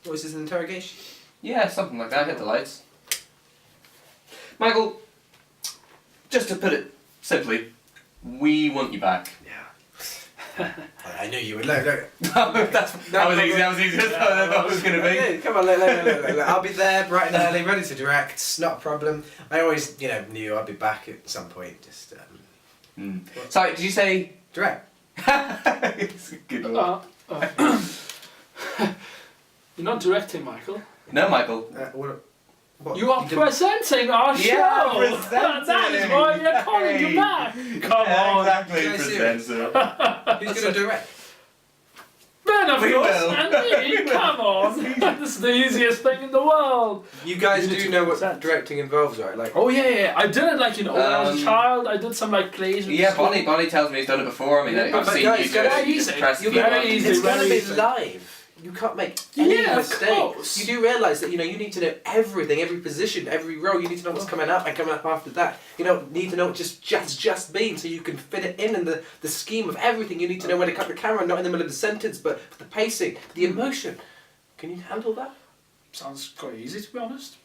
What was this, an interrogation? Yeah, something like that. Hit the lights. Michael, just to put it simply, we want you back. Yeah. I knew you would. Look. that was easy. That was easy. That's what I thought it was going to be. Yeah, come on, look. I'll be there bright and early, ready to direct. It's not a problem. I always, knew I'd be back at some point. Just. Sorry, did you say direct? It's a good one. You're not directing, Michael. No, Michael. What? You are presenting our show! That is why we are calling you back! Come on! Exactly, presenter. Who's going to direct? Ben, of We course, will. and me, come on! This is the easiest thing in the world! You guys do know what directing involves, right? Like. Oh yeah. I did it when I was a child. I did some plays. With Yeah, school. Bonnie tells me he's done it before. I mean, I've seen guys, you do very it. You easy. just press You're the very button. easy. It's going to be easy. live. You can't make any mistakes. Of course. You do realise that you need to know everything, every position, every role. You need to know what's coming up and coming up after that. You need to know what just been, so you can fit it in the scheme of everything. You need to know when to cut the camera, not in the middle of the sentence, but the pacing, the emotion. Can you handle that? Sounds quite easy, to be honest.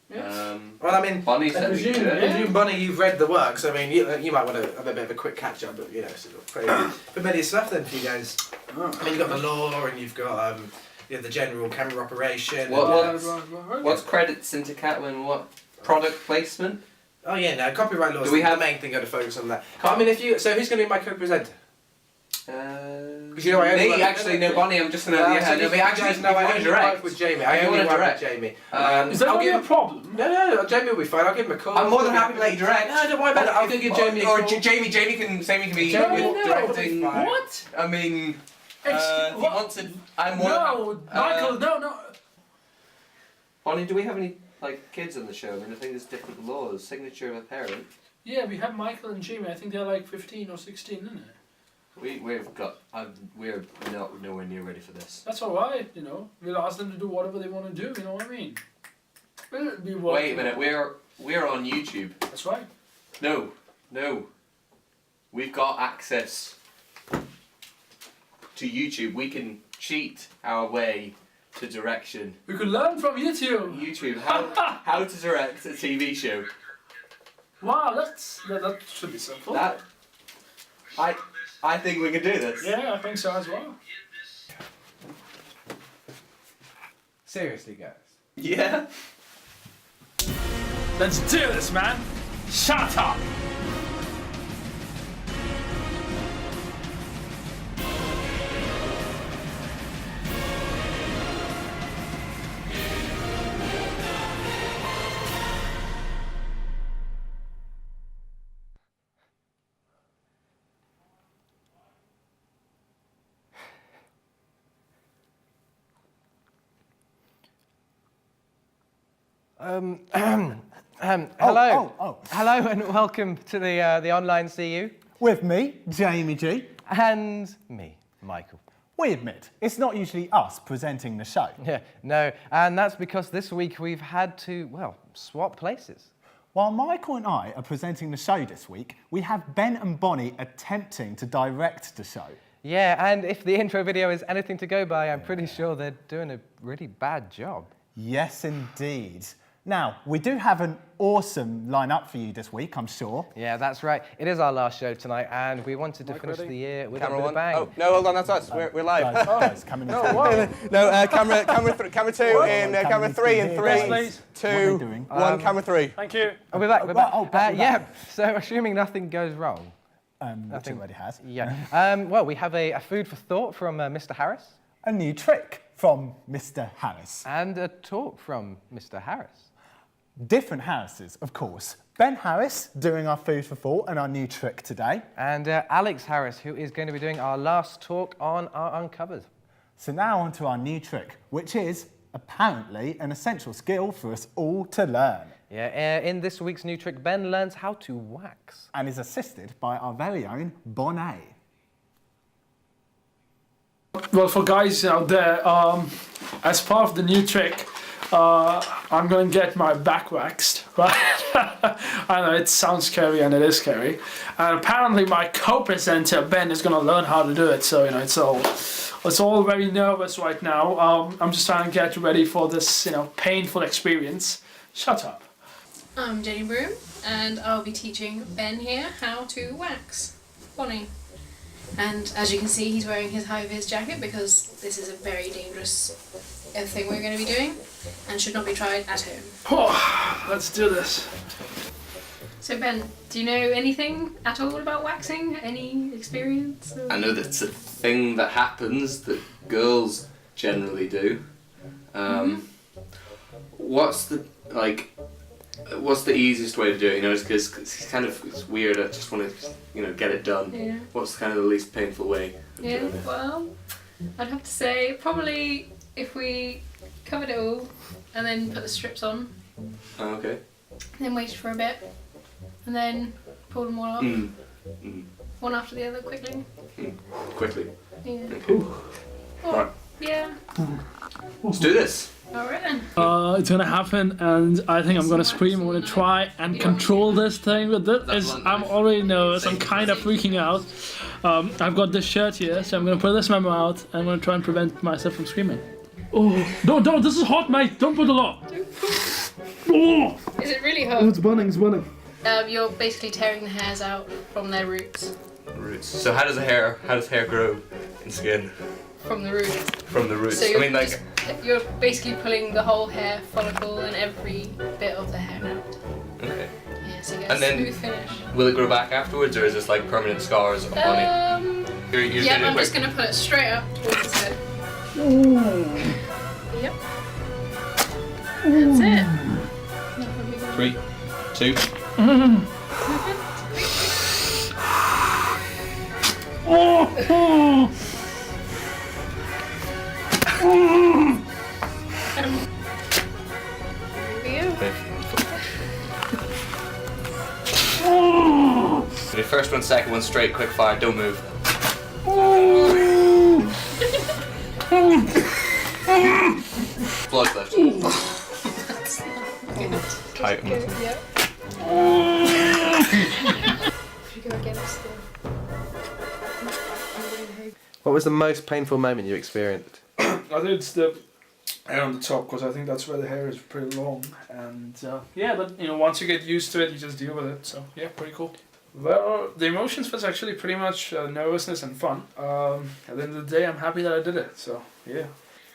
Yeah. Well, I mean, Bonnie said we could. presume, Bonnie, you've read the works. I mean, you might want to have a bit of a quick catch up, but sort of pretty familiar stuff then for you guys. I mean, you've got the law, and you've got the general camera operation. What's credits into Catwin? What product placement? Oh yeah, no, copyright law is Do we have the main thing. Got to focus on that. I mean, who's going to be my co-presenter? Because I only Me, actually, no, Bonnie. I'm just gonna. But actually, no, I I want to only direct. work with Jamie. I only work with Jamie. Is that I'll really give a problem? No, Jamie will be fine. I'll give him a call. I'm more than happy to let you direct. No, don't worry about it. I'll give Jamie a or call. Jamie can be No. directing. What? I mean, he What? wants to. I'm more. No, Michael, no. Bonnie, do we have any kids on the show? I mean, I think there's different laws. Signature of a parent. Yeah, we have Michael and Jamie. I think they're 15 or 16, isn't it? We've got. We're not nowhere near ready for this. That's alright, We'll ask them to do whatever they want to do, you know what I mean? We'll be working. Wait a minute. We're on YouTube. That's right. No. We've got access to YouTube. We can cheat our way to direction. We could learn from YouTube. YouTube. How to direct a TV show. Wow, that should be simple. That. I think we can do this. Yeah, I think so as well. Seriously, guys. Yeah. Let's do this, man. Shut up. Hello. Hello and welcome to the Theonlinecu. With me, Jamie G. And me, Michael. We admit, it's not usually us presenting the show. Yeah, no, and that's because this week we've had to, swap places. While Michael and I are presenting the show this week, we have Ben and Bonnie attempting to direct the show. Yeah, and if the intro video is anything to go by, I'm pretty sure they're doing a really bad job. Yes, indeed. Now, we do have an awesome lineup for you this week, I'm sure. Yeah, that's right. It is our last show tonight, and we wanted to finish the year with a bit of a bang. Oh, no, hold on, that's us. We're live. Guys, come in. Camera two in camera three in three, two, one, camera three. Thank you. We're back, we're back. back. Yeah, so assuming nothing goes wrong. Which it already has. Yeah. We have a food for thought from Mr. Harris. A new trick from Mr. Harris. And a talk from Mr. Harris. Different Harrises, of course. Ben Harris doing our food for thought and our new trick today. And Alex Harris, who is going to be doing our last talk on our Uncovered. So now on to our new trick, which is apparently an essential skill for us all to learn. Yeah, in this week's new trick, Ben learns how to wax. And is assisted by our very own Bonnet. Well, for guys out there, as part of the new trick, I'm gonna get my back waxed. Right? I know it sounds scary and it is scary. And apparently my co-presenter Ben is gonna learn how to do it. So it's all very nervous right now. I'm just trying to get ready for this painful experience. Shut up. I'm Jenny Broom, and I'll be teaching Ben here how to wax Bonnie. And as you can see, he's wearing his high-vis jacket because this is a very dangerous thing we're going to be doing and should not be tried at home. Oh, let's do this. So Ben, do you know anything at all about waxing? Any experience? I know that's a thing that happens that girls generally do. What's the easiest way to do it? Because it's weird. I just want to get it done. Yeah. What's kind of the least painful way of doing it? Well, I'd have to say probably if we covered it all and then put the strips on, Oh, okay. then waited for a bit, and then pulled them all off, one after the other quickly. Quickly. Yeah. Okay. Or, yeah. Let's do this. Alright then. It's gonna happen, and I think I'm gonna scream. I'm gonna try and control this thing, but I'm already nervous. I'm kind of freaking out. I've got this shirt here, so I'm gonna pull this memo out, and I'm gonna try and prevent myself from screaming. Oh, don't! This is hot, mate. Don't put a lot. Oh, Is it really hot? it's burning. You're basically tearing the hairs out from their roots. Roots. So how does hair grow in skin? From the roots. From the roots. So you're basically pulling the whole hair follicle and every bit of the hair out. Okay. Yeah, so you get And a then- smooth finish. Will it grow back afterwards, or is this like permanent scars on it? You're Yeah, gonna I'm do just gonna put it straight up towards his head. Yep. That's it. 3, 2. The first one, second one, straight, quick fire, don't move. Blood left. Tight. Good, yep. Should we go again still? What was the most painful moment you experienced? I think it's the hair on the top, because I think that's where the hair is pretty long. And but once you get used to it, you just deal with it. So yeah, pretty cool. Well, the emotions was actually pretty much nervousness and fun. At the end of the day, I'm happy that I did it. So yeah.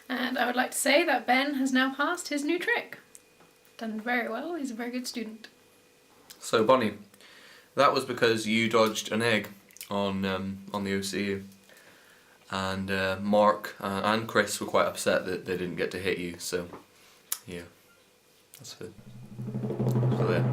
And I would like to say that Ben has now passed his new trick. Done very well. He's a very good student. So Bonnie, that was because you dodged an egg on the oCU, and Mark and Chris were quite upset that they didn't get to hit you. So yeah, that's it. So there.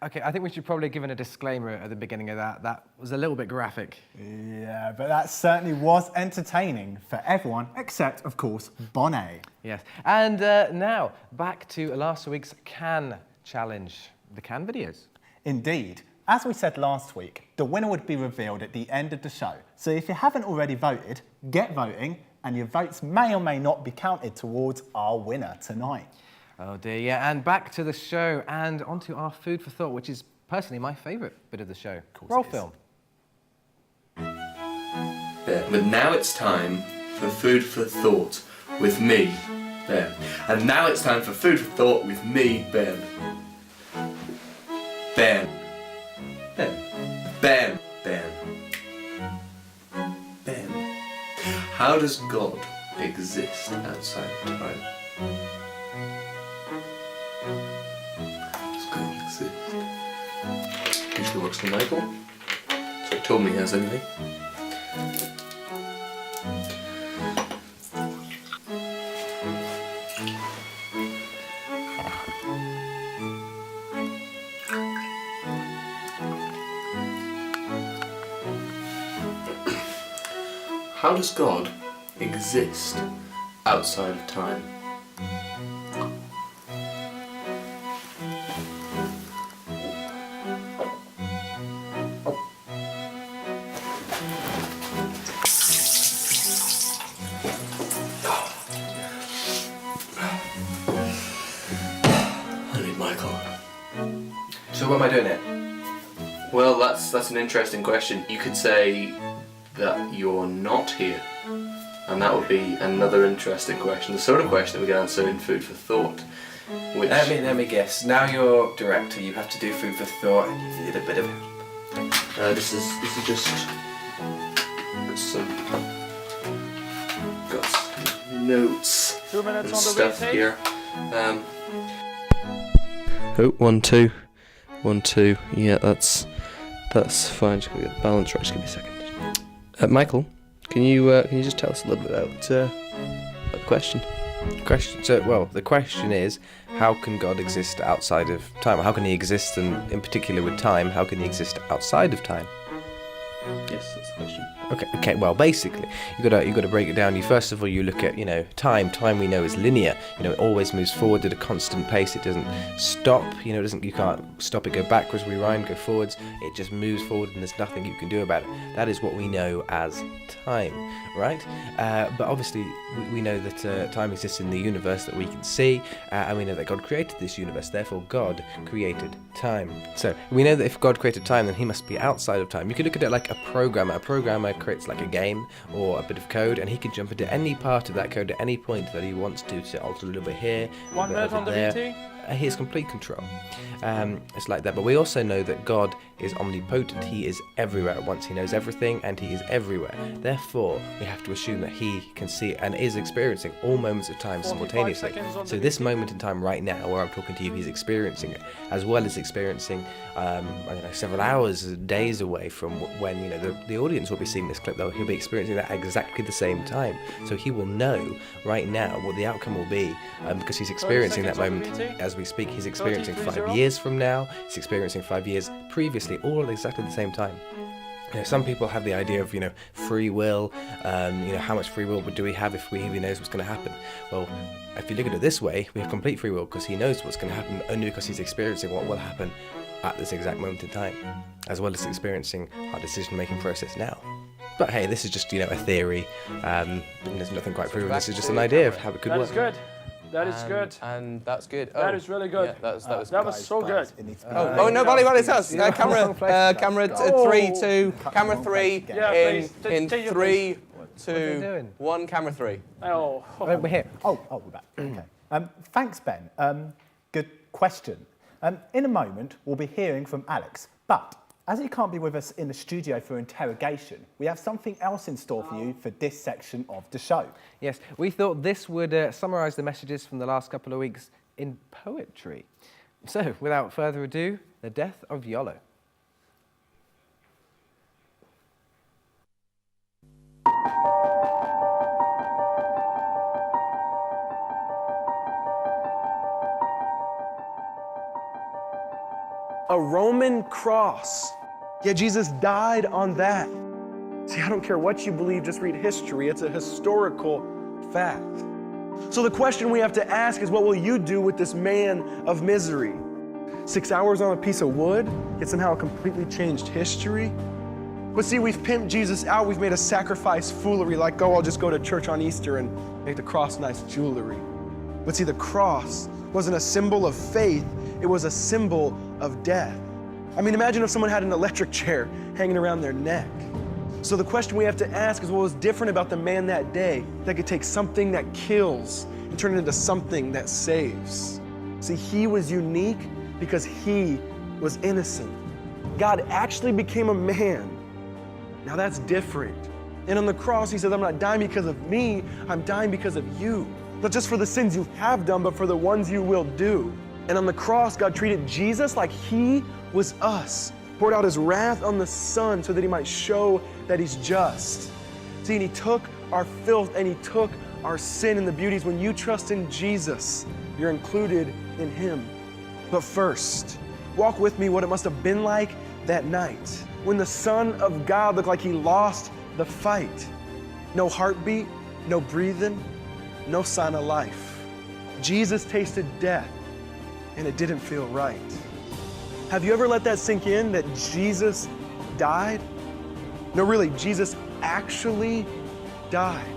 Okay, I think we should probably give a disclaimer at the beginning of that. That was a little bit graphic. Yeah, but that certainly was entertaining for everyone, except, of course, Bonnie. Yes. And now, back to last week's Can Challenge, the Can videos. Indeed. As we said last week, the winner would be revealed at the end of the show. So if you haven't already voted, get voting, and your votes may or may not be counted towards our winner tonight. Oh dear, yeah, and back to the show and onto our food for thought, which is personally my favourite bit of the show. Roll film. There. But now it's time for food for thought with me, Ben. And now it's time for food for thought with me, Ben. Ben. Ben. Ben. Ben. Ben. How does God exist outside of time? Usually works for Michael, so he told me he has anything. How does God exist outside of time? So what am I doing here? Well, that's an interesting question. You could say that you're not here, and that would be another interesting question. The sort of question that we can answer in Food for Thought. Which Let me guess. Now you're director, you have to do Food for Thought, and you need a bit of help. this is just some got some notes 2 minutes and on the stuff retake. here. Oh, 1, 2, 1, 2. Yeah, that's fine. Just gotta get the balance right. Just give me a second. Michael, can you just tell us a little bit about the question? So, the question is, how can God exist outside of time? How can he exist, and in particular with time, how can he exist outside of time? Yes, that's the question. Okay. Well, basically, you gotta break it down. First of all, you look at time. Time we know is linear. It always moves forward at a constant pace. It doesn't stop. You can't stop it, go backwards, rewind, go forwards. It just moves forward, and there's nothing you can do about it. That is what we know as time, right? But obviously, we know that time exists in the universe that we can see, and we know that God created this universe. Therefore, God created time. So we know that if God created time, then he must be outside of time. You could look at it like a programmer. A programmer creates like a game or a bit of code, and he can jump into any part of that code at any point that he wants to alter a little bit here, 1 minute on the VT. He has complete control. It's like that. But we also know that God is omnipotent. He is everywhere at once. He knows everything, and he is everywhere. Therefore, we have to assume that he can see and is experiencing all moments of time 45 simultaneously. seconds on So the this VT. moment in time right now, where I'm talking to you, he's experiencing it, as well as experiencing, several hours, days away from when the audience will be seeing this clip. Though he'll be experiencing that at exactly the same time. So he will know right now what the outcome will be, because he's experiencing that seconds on the moment VT. as we speak. He's experiencing 30. 5 years from now. He's experiencing 5 years previously, all at exactly the same time. Some people have the idea of free will. How much free will do we have if he knows what's going to happen? Well, if you look at it this way, we have complete free will because he knows what's going to happen, only because he's experiencing what will happen at this exact moment in time, as well as experiencing our decision-making process now. But hey, this is just a theory. There's nothing quite proven. This is just an idea of how it could That work. is good. That is good. And that's good. That is really good. Yeah, that was So good. It needs to be Oh no, Bolly, it's us. Camera 3, 2, camera 3 Yeah, in please, in take your 3, What are they 2, doing? 1, camera 3. Oh. We're here. Oh, we're back. Okay. Thanks, Ben. Good question. In a moment, we'll be hearing from Alex. But as he can't be with us in the studio for interrogation, we have something else in store for you for this section of the show. Yes, we thought this would summarise the messages from the last couple of weeks in poetry. So, without further ado, the death of Yolo. A Roman cross. Yeah, Jesus died on that. See, I don't care what you believe, just read history. It's a historical fact. So the question we have to ask is, what will you do with this man of misery? 6 hours on a piece of wood, yet somehow completely changed history? But see, we've pimped Jesus out. We've made a sacrifice foolery, like, oh, I'll just go to church on Easter and make the cross nice jewelry. But see, the cross wasn't a symbol of faith. It was a symbol of death. I mean, imagine if someone had an electric chair hanging around their neck. So the question we have to ask is, what was different about the man that day that could take something that kills and turn it into something that saves? See, he was unique because he was innocent. God actually became a man. Now that's different. And on the cross, he says, I'm not dying because of me, I'm dying because of you. Not just for the sins you have done, but for the ones you will do. And on the cross, God treated Jesus like he was us, poured out his wrath on the Son so that he might show that he's just. See, and he took our filth and he took our sin, and the beauty is when you trust in Jesus, you're included in him. But first, walk with me what it must have been like that night when the Son of God looked like he lost the fight. No heartbeat, no breathing, no sign of life. Jesus tasted death, and it didn't feel right. Have you ever let that sink in, that Jesus died? No, really, Jesus actually died.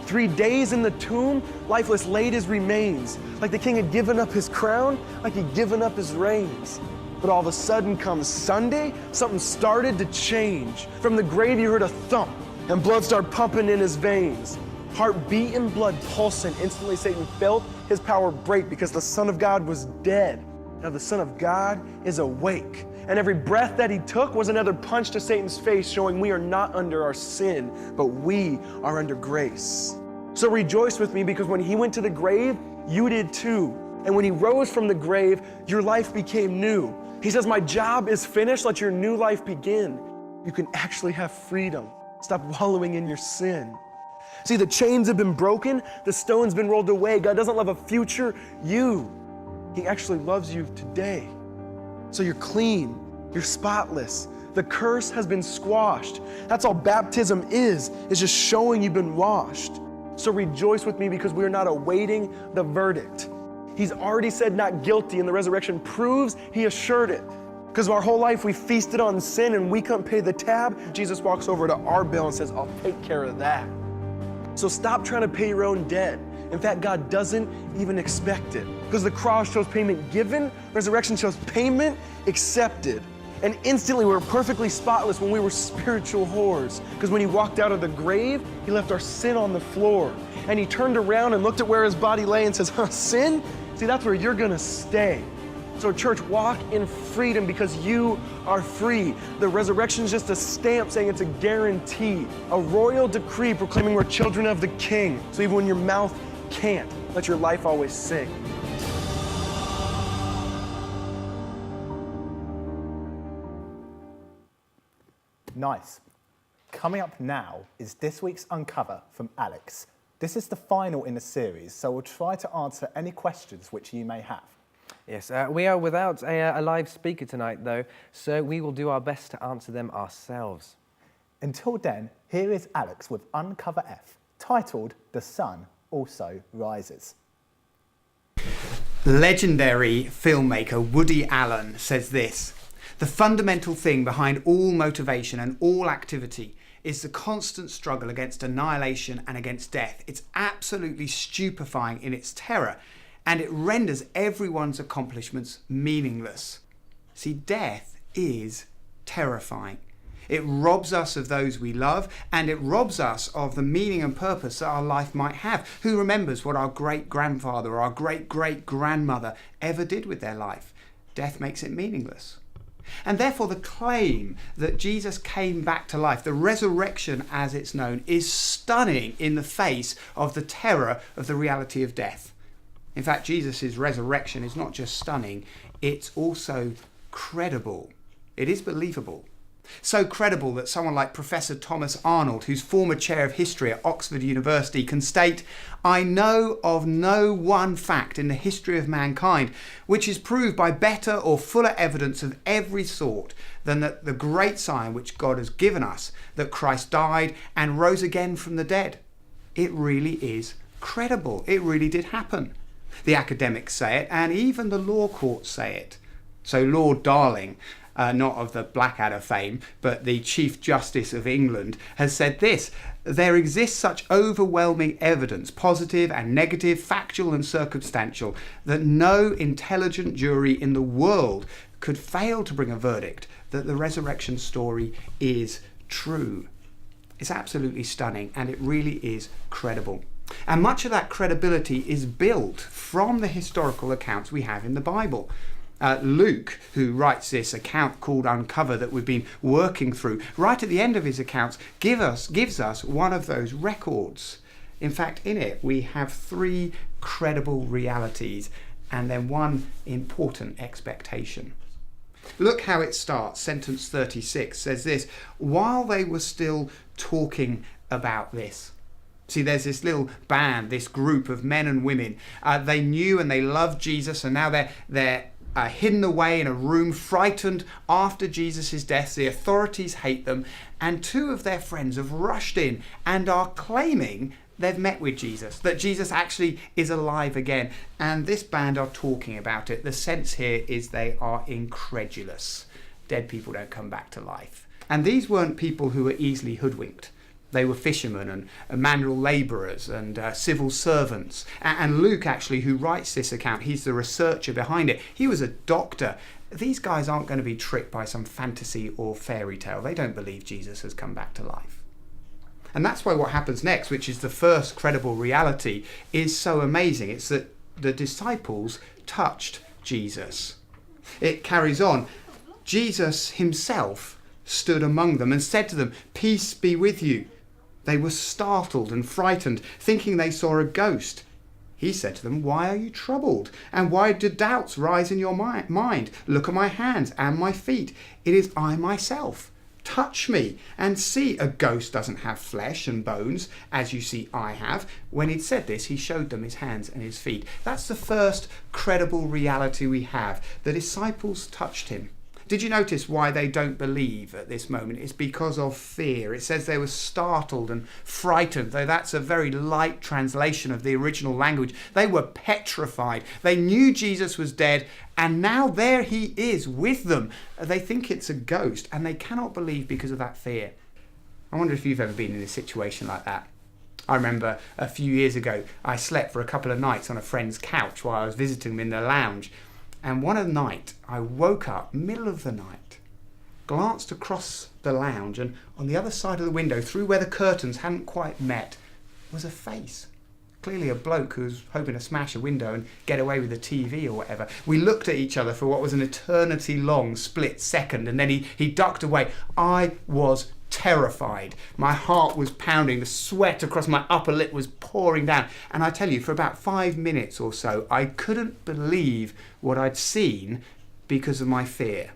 3 days in the tomb, lifeless, laid his remains, like the king had given up his crown, like he'd given up his reins. But all of a sudden comes Sunday, something started to change. From the grave you heard a thump and blood started pumping in his veins. Heart beating, blood pulsing. Instantly Satan felt his power break because the Son of God was dead. Now the Son of God is awake. And every breath that he took was another punch to Satan's face, showing we are not under our sin, but we are under grace. So rejoice with me, because when he went to the grave, you did too. And when he rose from the grave, your life became new. He says, my job is finished, let your new life begin. You can actually have freedom. Stop wallowing in your sin. See, the chains have been broken, the stone's been rolled away. God doesn't love a future you. He actually loves you today. So you're clean, you're spotless. The curse has been squashed. That's all baptism is just showing you've been washed. So rejoice with me, because we are not awaiting the verdict. He's already said not guilty, and the resurrection proves he assured it. Because our whole life we feasted on sin and we couldn't pay the tab. Jesus walks over to our bill and says, I'll take care of that. So stop trying to pay your own debt. In fact, God doesn't even expect it. Because the cross shows payment given, resurrection shows payment accepted. And instantly we were perfectly spotless when we were spiritual whores. Because when he walked out of the grave, he left our sin on the floor. And he turned around and looked at where his body lay and says, sin? See, that's where you're gonna stay. So church, walk in freedom because you are free. The resurrection is just a stamp saying it's a guarantee, a royal decree proclaiming we're children of the King. So even when your mouth can't, let your life always sing. Nice. Coming up now is this week's Uncover from Alex. This is the final in the series, so we'll try to answer any questions which you may have. Yes, we are without a live speaker tonight, though, so we will do our best to answer them ourselves. Until then, here is Alex with Uncover F, titled The Sun Also Rises. Legendary filmmaker Woody Allen says this: the fundamental thing behind all motivation and all activity is the constant struggle against annihilation and against death. It's absolutely stupefying in its terror, and it renders everyone's accomplishments meaningless. See, death is terrifying. It robs us of those we love, and it robs us of the meaning and purpose that our life might have. Who remembers what our great-grandfather or our great-great-grandmother ever did with their life? Death makes it meaningless. And therefore the claim that Jesus came back to life, the resurrection as it's known, is stunning in the face of the terror of the reality of death. In fact, Jesus' resurrection is not just stunning, it's also credible. It is believable. So credible that someone like Professor Thomas Arnold, who's former chair of history at Oxford University, can state, I know of no one fact in the history of mankind which is proved by better or fuller evidence of every sort than that the great sign which God has given us, that Christ died and rose again from the dead. It really is credible. It really did happen. The academics say it, and even the law courts say it. So Lord Darling, not of the Blackadder fame, but the Chief Justice of England, has said this: there exists such overwhelming evidence, positive and negative, factual and circumstantial, that no intelligent jury in the world could fail to bring a verdict that the resurrection story is true. It's absolutely stunning, and it really is credible. And much of that credibility is built from the historical accounts we have in the Bible. Luke, who writes this account called Uncover that we've been working through, right at the end of his accounts gives us one of those records. In fact, in it we have 3 credible realities and then one important expectation. Look how it starts. Sentence 36 says this: while they were still talking about this. See, there's this little band, this group of men and women. They knew and they loved Jesus, and now they're hidden away in a room, frightened after Jesus' death. The authorities hate them, and 2 of their friends have rushed in and are claiming they've met with Jesus, that Jesus actually is alive again. And this band are talking about it. The sense here is they are incredulous. Dead people don't come back to life. And these weren't people who were easily hoodwinked. They were fishermen and manual labourers and civil servants. And Luke, actually, who writes this account, he's the researcher behind it. He was a doctor, These guys aren't going to be tricked by some fantasy or fairy tale. They don't believe Jesus has come back to life. And that's why what happens next, which is the first credible reality, is so amazing. It's that the disciples touched Jesus. It carries on. Jesus himself stood among them and said to them, "Peace be with you." They were startled and frightened, thinking they saw a ghost. He said to them, "Why are you troubled? And why do doubts rise in your mind? Look at my hands and my feet. It is I myself. Touch me and see. A ghost doesn't have flesh and bones, as you see I have." When he'd said this, he showed them his hands and his feet. That's the first credible reality we have. The disciples touched him. Did you notice why they don't believe at this moment? It's because of fear. It says they were startled and frightened, though that's a very light translation of the original language. They were petrified. They knew Jesus was dead, and now there he is with them. They think it's a ghost, and they cannot believe because of that fear. I wonder if you've ever been in a situation like that. I remember a few years ago, I slept for a couple of nights on a friend's couch while I was visiting them in the lounge. And one night, I woke up, middle of the night, glanced across the lounge, and on the other side of the window, through where the curtains hadn't quite met, was a face. Clearly a bloke who was hoping to smash a window and get away with the TV or whatever. We looked at each other for what was an eternity-long split second, and then he ducked away. I was terrified. My heart was pounding. The sweat across my upper lip was pouring down. And I tell you, for about 5 minutes or so, I couldn't believe what I'd seen because of my fear.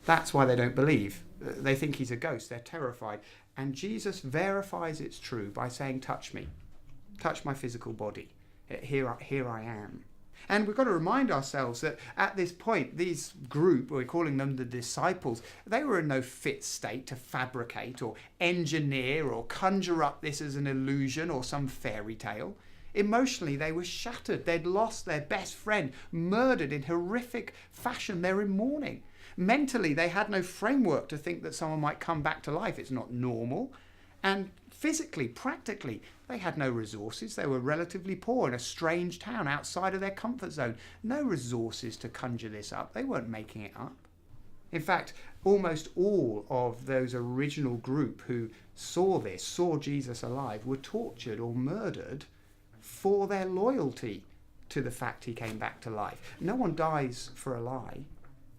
That's why they don't believe. They think he's a ghost. They're terrified. And Jesus verifies it's true by saying, "Touch me. Touch my physical body. Here I am." And we've got to remind ourselves that at this point, these group, we're calling them the disciples, they were in no fit state to fabricate or engineer or conjure up this as an illusion or some fairy tale. Emotionally, they were shattered. They'd lost their best friend, murdered in horrific fashion. They're in mourning. Mentally, they had no framework to think that someone might come back to life. It's not normal. And physically, practically, they had no resources. They were relatively poor in a strange town outside of their comfort zone. No resources to conjure this up. They weren't making it up. In fact, almost all of those original group who saw Jesus alive, were tortured or murdered for their loyalty to the fact he came back to life. No one dies for a lie.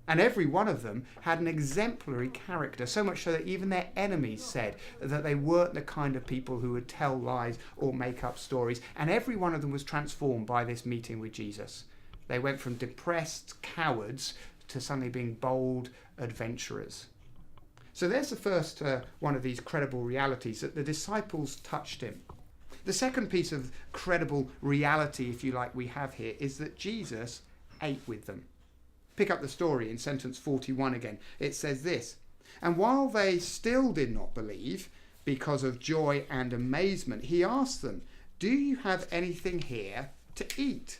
And every one of them had an exemplary character, so much so that even their enemies said that they weren't the kind of people who would tell lies or make up stories. And every one of them was transformed by this meeting with Jesus. They went from depressed cowards to suddenly being bold adventurers. So there's the first one of these credible realities, that the disciples touched him. The second piece of credible reality, if you like, we have here is that Jesus ate with them. Pick up the story in sentence 41 again. It says this, "And while they still did not believe, because of joy and amazement, he asked them, 'Do you have anything here to eat?'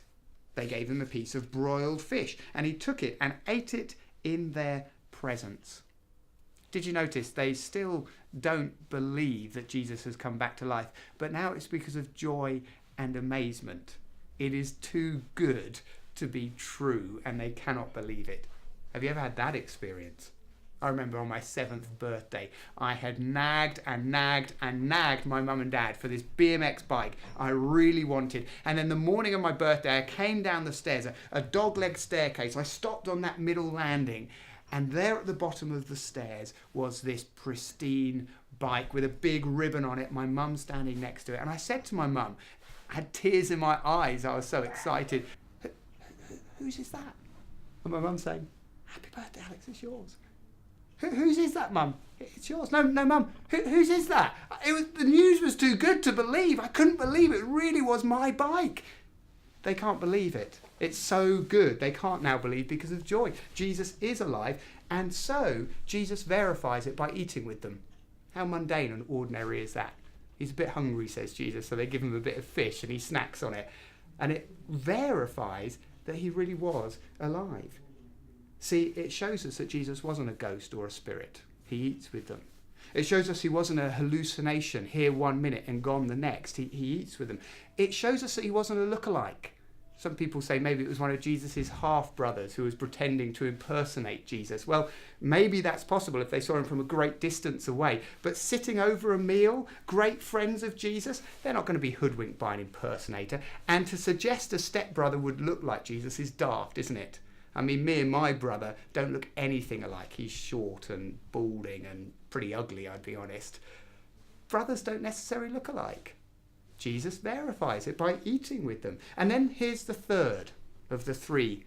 They gave him a piece of broiled fish, and he took it and ate it in their presence." Did you notice they still don't believe that Jesus has come back to life, but now it's because of joy and amazement. It is too good to be true, and they cannot believe it. Have you ever had that experience? I remember on my 7th birthday, I had nagged my mum and dad for this BMX bike I really wanted. And then the morning of my birthday, I came down the stairs, a dog-leg staircase. I stopped on that middle landing, and there at the bottom of the stairs was this pristine bike with a big ribbon on it, my mum standing next to it. And I said to my mum, I had tears in my eyes, I was so excited, "Whose is that?" And my mum saying, "Happy birthday, Alex, it's yours." Whose is that, Mum? It's yours. No, Mum. Whose is that? The news was too good to believe. I couldn't believe it. It really was my bike. They can't believe it. It's so good. They can't now believe because of joy. Jesus is alive, and so Jesus verifies it by eating with them. How mundane and ordinary is that? He's a bit hungry, says Jesus, so they give him a bit of fish and he snacks on it. And it verifies that he really was alive. See, it shows us that Jesus wasn't a ghost or a spirit. He eats with them. It shows us he wasn't a hallucination, here 1 minute and gone the next. He eats with them. It shows us that he wasn't a lookalike. Some people say maybe it was one of Jesus' half-brothers who was pretending to impersonate Jesus. Well, maybe that's possible if they saw him from a great distance away. But sitting over a meal, great friends of Jesus, they're not going to be hoodwinked by an impersonator. And to suggest a stepbrother would look like Jesus is daft, isn't it? I mean, me and my brother don't look anything alike. He's short and balding and pretty ugly, I'd be honest. Brothers don't necessarily look alike. Jesus verifies it by eating with them. And then here's the third of the three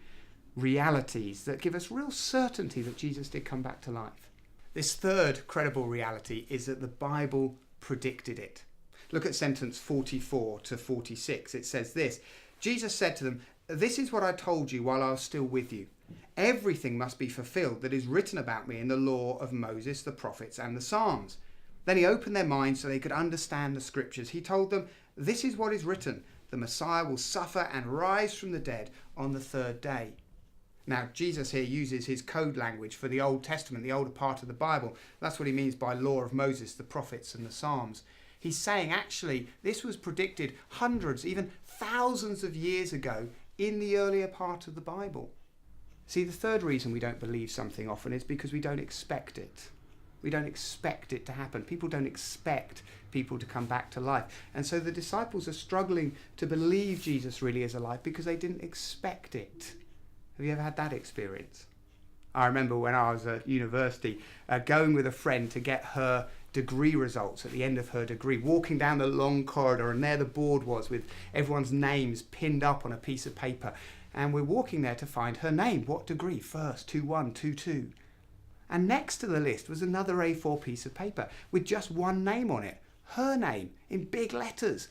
realities that give us real certainty that Jesus did come back to life. This third credible reality is that the Bible predicted it. Look at sentence 44 to 46. It says this: Jesus said to them, "This is what I told you while I was still with you. Everything must be fulfilled that is written about me in the law of Moses, the prophets, and the Psalms." Then he opened their minds so they could understand the scriptures. He told them, "This is what is written. The Messiah will suffer and rise from the dead on the third day." Now, Jesus here uses his code language for the Old Testament, the older part of the Bible. That's what he means by law of Moses, the prophets, and the Psalms. He's saying, actually, this was predicted hundreds, even thousands of years ago in the earlier part of the Bible. See, the third reason we don't believe something often is because we don't expect it. We don't expect it to happen. People don't expect people to come back to life. And so the disciples are struggling to believe Jesus really is alive because they didn't expect it. Have you ever had that experience? I remember when I was at university, going with a friend to get her degree results at the end of her degree, walking down the long corridor, and there the board was with everyone's names pinned up on a piece of paper. And we're walking there to find her name. What degree? First, 2-1, 2-2. And next to the list was another A4 piece of paper with just one name on it, her name in big letters.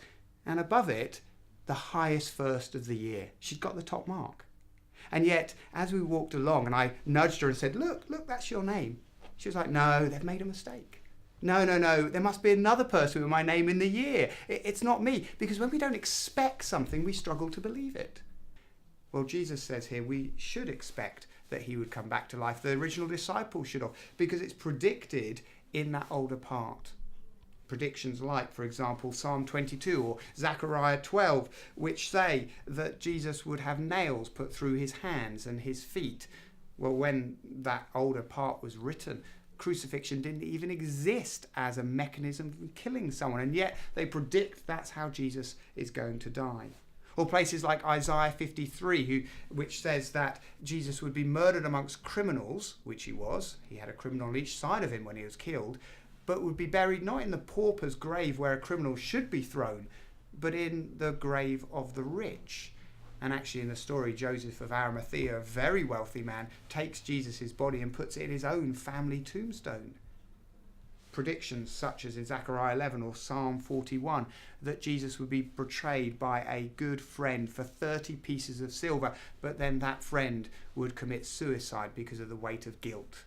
And above it, the highest first of the year. She'd got the top mark. And yet, as we walked along and I nudged her and said, look, that's your name. She was like, no, they've made a mistake. No, there must be another person with my name in the year. It's not me. Because when we don't expect something, we struggle to believe it. Well, Jesus says here we should expect that he would come back to life. The original disciples should have, because it's predicted in that older part. Predictions like, for example, Psalm 22 or Zechariah 12, which say that Jesus would have nails put through his hands and his feet. Well, when that older part was written, crucifixion didn't even exist as a mechanism for killing someone, and yet they predict that's how Jesus is going to die. Or places like Isaiah 53, which says that Jesus would be murdered amongst criminals, which he was. He had a criminal on each side of him when he was killed, but would be buried not in the pauper's grave where a criminal should be thrown, but in the grave of the rich. And actually in the story, Joseph of Arimathea, a very wealthy man, takes Jesus' body and puts it in his own family tombstone. Predictions such as in Zechariah 11 or Psalm 41 that Jesus would be betrayed by a good friend for 30 pieces of silver, but then that friend would commit suicide because of the weight of guilt.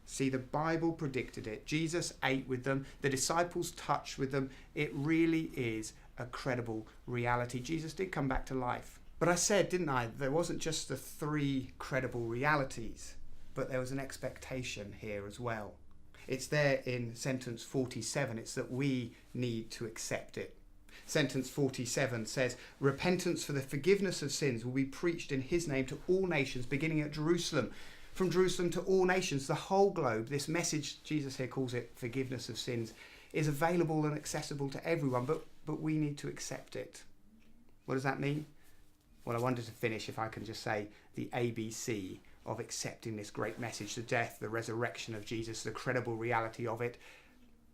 See, the Bible predicted it. Jesus ate with them. The disciples touched with them. It really is a credible reality. Jesus did come back to life. But I said, didn't I, there wasn't just the three credible realities, but there was an expectation here as well. It's there in sentence 47. It's that we need to accept it. Sentence 47 says, repentance for the forgiveness of sins will be preached in his name to all nations, beginning at Jerusalem. From Jerusalem to all nations, the whole globe, this message, Jesus here calls it forgiveness of sins, is available and accessible to everyone, but we need to accept it. What does that mean? Well, I wanted to finish, if I can just say, the ABC of accepting this great message, the death, the resurrection of Jesus, the credible reality of it.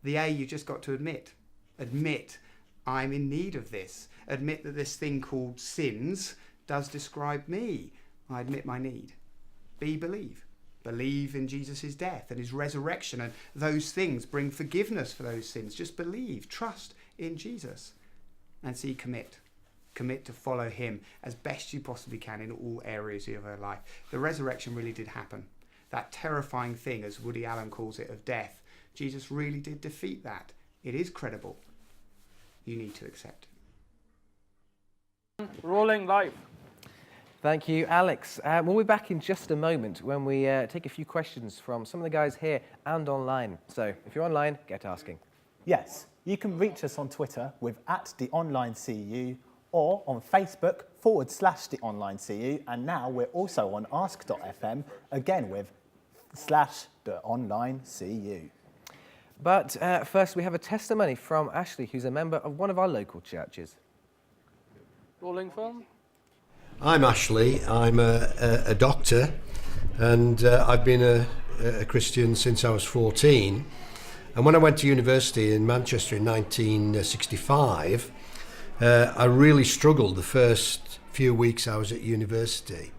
The A, you just got to admit. Admit, I'm in need of this. Admit that this thing called sins does describe me. I admit my need. B, believe. Believe in Jesus' death and his resurrection, and those things bring forgiveness for those sins. Just believe, trust in Jesus. And C, commit. Commit to follow him as best you possibly can in all areas of your life. The resurrection really did happen. That terrifying thing, as Woody Allen calls it, of death, Jesus really did defeat that. It is credible. You need to accept it. Rolling live. Thank you, Alex. We'll be back in just a moment when we take a few questions from some of the guys here and online. So if you're online, get asking. Yes, you can reach us on Twitter with @TheOnlineCU or on Facebook /TheOnlineCU, and now we're also on ask.fm, again with /TheOnlineCU. But first, we have a testimony from Ashley, who's a member of one of our local churches. Rolling film. I'm Ashley. I'm a doctor, and I've been a Christian since I was 14. And when I went to university in Manchester in 1965, I really struggled the first few weeks I was at university.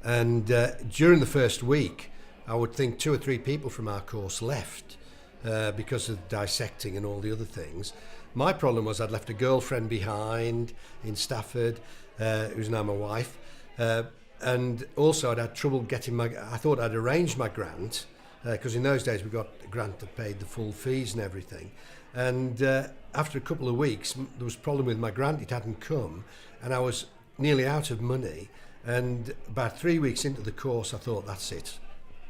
And during the first week, I would think 2 or 3 people from our course left because of dissecting and all the other things. My problem was I'd left a girlfriend behind in Stafford, who's now my wife. And also I'd had trouble getting I thought I'd arranged my grant, because in those days we got a grant that paid the full fees and everything. And after a couple of weeks, there was a problem with my grant. It hadn't come, and I was nearly out of money. And about 3 weeks into the course, I thought, that's it.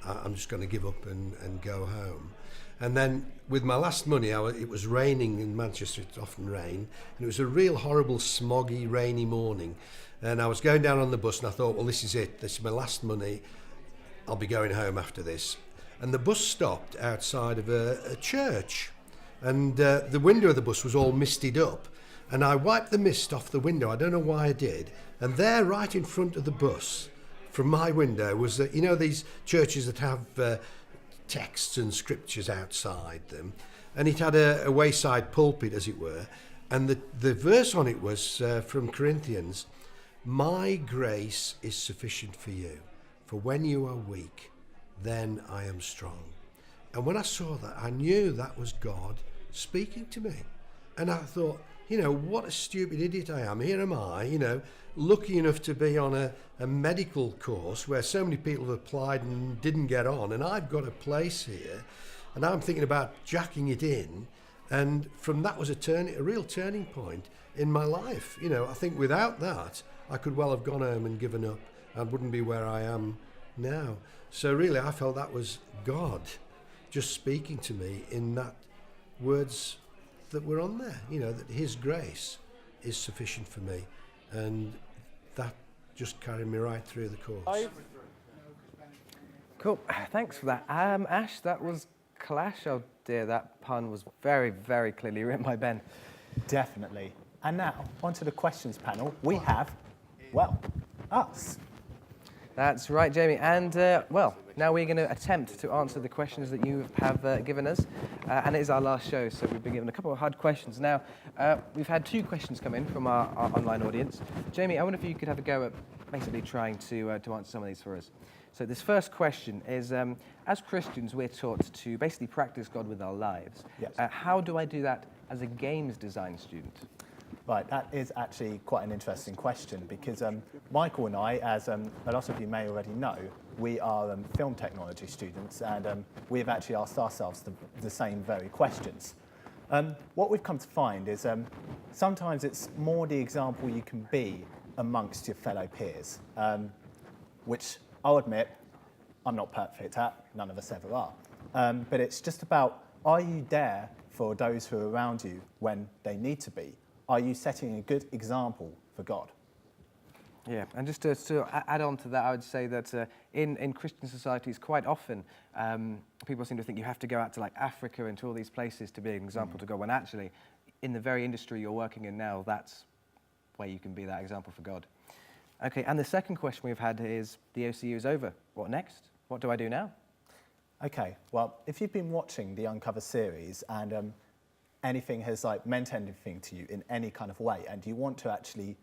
I'm just going to give up and go home. And then with my last money, it was raining in Manchester. It's often rain, and it was a real horrible, smoggy, rainy morning. And I was going down on the bus, and I thought, well, this is it. This is my last money. I'll be going home after this. And the bus stopped outside of a church, and the window of the bus was all misted up, and I wiped the mist off the window. I don't know why I did. And there, right in front of the bus, from my window, was these churches that have texts and scriptures outside them, and it had a wayside pulpit, as it were, and the verse on it was from Corinthians, "My grace is sufficient for you, for when you are weak, then I am strong." And when I saw that, I knew that was God speaking to me. And I thought, what a stupid idiot I am. Here am I, lucky enough to be on a medical course where so many people have applied and didn't get on, and I've got a place here, and I'm thinking about jacking it in. And from that was a real turning point in my life. I think without that, I could well have gone home and given up. I wouldn't be where I am now. So really, I felt that was God just speaking to me in that words that were on there, that His grace is sufficient for me. And that just carried me right through the course. Cool. Thanks for that. Ash, that was clash. Oh dear, that pun was very, very clearly written by Ben. Definitely. And now, onto the questions panel. We have, us. That's right, Jamie. And, now we're going to attempt to answer the questions that you have given us. And it is our last show, so we've been given a couple of hard questions. Now, we've had 2 questions come in from our online audience. Jamie, I wonder if you could have a go at basically trying to answer some of these for us. So this first question is, as Christians, we're taught to basically practice God with our lives. Yes. How do I do that as a games design student? Right, that is actually quite an interesting question, because Michael and I, as a lot of you may already know, we are film technology students, and we've actually asked ourselves the same very questions. What we've come to find is sometimes it's more the example you can be amongst your fellow peers, which I'll admit I'm not perfect at, none of us ever are. But it's just about, are you there for those who are around you when they need to be? Are you setting a good example for God? Yeah, and just to add on to that, I would say that in Christian societies, quite often, people seem to think you have to go out to like Africa and to all these places to be an example to God, when actually, in the very industry you're working in now, that's where you can be that example for God. Okay, and the second question we've had is, the oCU is over. What next? What do I do now? Okay, well, if you've been watching the Uncover series and anything has meant anything to you in any kind of way, and you want to actually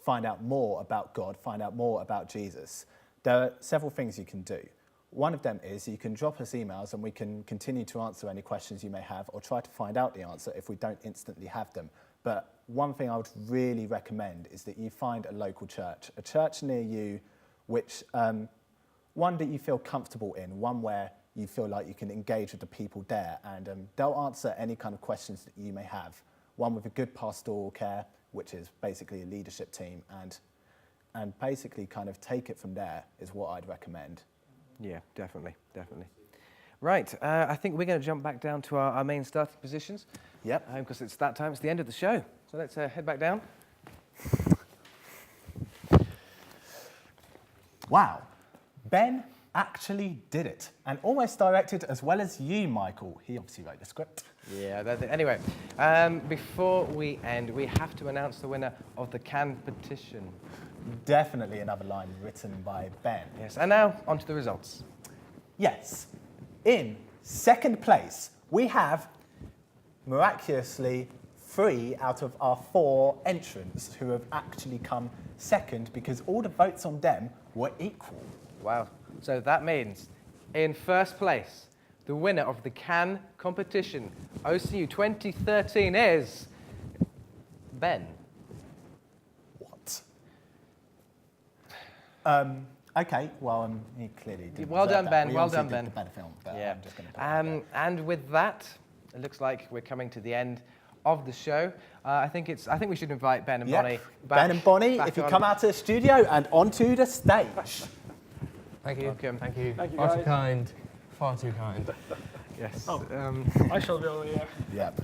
find out more about God, find out more about Jesus, there are several things you can do. One of them is you can drop us emails and we can continue to answer any questions you may have, or try to find out the answer if we don't instantly have them. But one thing I would really recommend is that you find a local church, a church near you, which one that you feel comfortable in, one where you feel like you can engage with the people there, and they'll answer any kind of questions that you may have. One with a good pastoral care, which is basically a leadership team, and basically kind of take it from there is what I'd recommend. Yeah, definitely. Right, I think we're going to jump back down to our main starting positions. Yep. Because it's that time, it's the end of the show. So let's head back down. Wow, Ben actually did it, and almost directed as well as you, Michael. He obviously wrote the script. Yeah, anyway, before we end, we have to announce the winner of the competition. Definitely another line written by Ben. Yes, and now on to the results. Yes, in second place, we have, miraculously, 3 out of our 4 entrants who have actually come second because all the votes on them were equal. Wow. So that means, in first place, the winner of the Cannes competition, oCU 2013, is Ben. What? Okay, well, he clearly did. Well done, Ben. Well done, did Ben. The better film, but Yeah. I'm just going to And with that, it looks like we're coming to the end of the show. I think we should invite Ben and Bonnie back. Ben and Bonnie, back if you on. come out to the studio and onto the stage. Thank you. Welcome. Thank you. Thank you, Far too guys. kind. Far too kind. Yes. I shall be over here. Yep.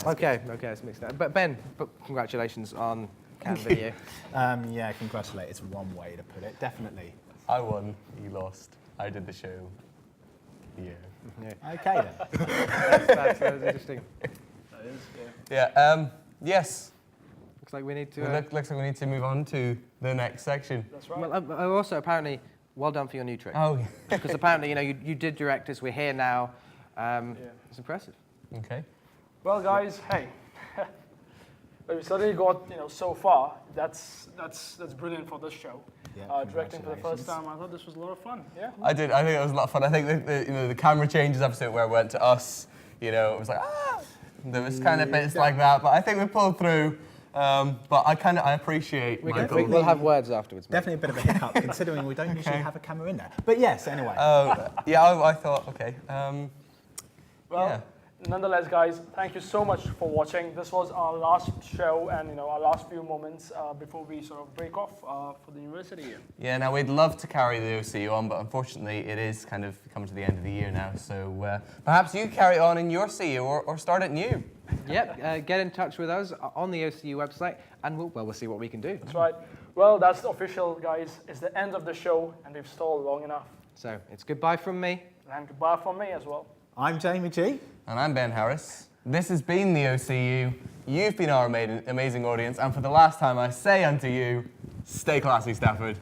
Okay, let's mix that. But Ben, congratulations on Cannes video. Yeah, congratulate. It's one way to put it. Definitely. I won. You lost. I did the show. Yeah. Okay then. That was interesting. Yeah. Yes. Looks like we need to. Looks like we need to move on to the next section. That's right. Well, also apparently, well done for your new trick. Oh. Because apparently, you did direct us. We're here now. It's impressive. Okay. Well, guys, hey, we suddenly got so far. That's brilliant for this show. Yeah, Directing for the first time, I thought this was a lot of fun. Yeah. I did. I think it was a lot of fun. I think the camera changes episode where it went to us. It was like there was kind of bits like that, but I think we pulled through. But I appreciate. We'll have words afterwards. Mate. Definitely a bit of a hiccup considering we don't usually have a camera in there. But yes, anyway. I thought okay. Well, nonetheless, guys, thank you so much for watching. This was our last show and our last few moments before we sort of break off for the university year. Yeah, now we'd love to carry the oCU on, but unfortunately it is kind of coming to the end of the year now. So perhaps you carry on in your CU or start it new. Yep, get in touch with us on the oCU website and we'll see what we can do. That's right. Well, that's official, guys. It's the end of the show and we've stalled long enough. So it's goodbye from me. And goodbye from me as well. I'm Jamie G. And I'm Ben Harris. This has been the oCU. You've been our amazing audience, and for the last time I say unto you, stay classy, Stafford.